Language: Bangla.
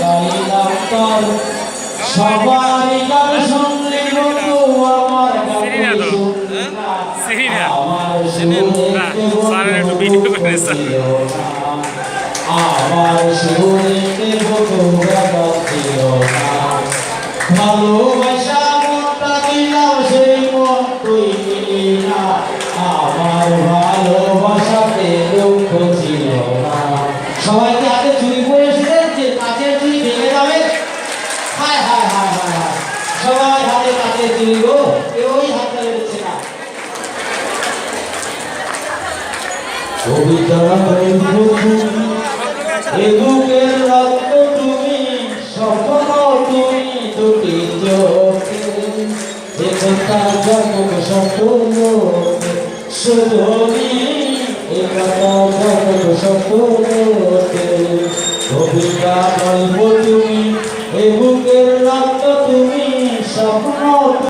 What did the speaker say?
গাইলাম তার সবারই গান শুনলে বন্ধু আমার গান শুনলি না আমার শুনতে বন্ধু ছিল না আমার শুনতে বন্ধু ছিল না ভালোবাসা মনটা দিলাম সেই মন তুই নিলি না আমার ভালোবাসাতে দুঃখ ছিল না সবাইকে হাতে চুরি করে এসেছেন যে কাচের চুরি ভেঙে যাবে হায় হায় হায় হায় হায় সবাই হাতে কাচের চুরি গো কেউই হাত ধরে দিচ্ছে না কবিতা বন্ধু এ বুকের রক্ত তুমি স্বপ্ন তুমি দুটি চোখে একতা জগৎ স্বপ্ন শুধুই একতা জগৎ স্বপ্ন কবিতা বলবো তুমি এ বুকের রক্ত তুমি স্বপ্ন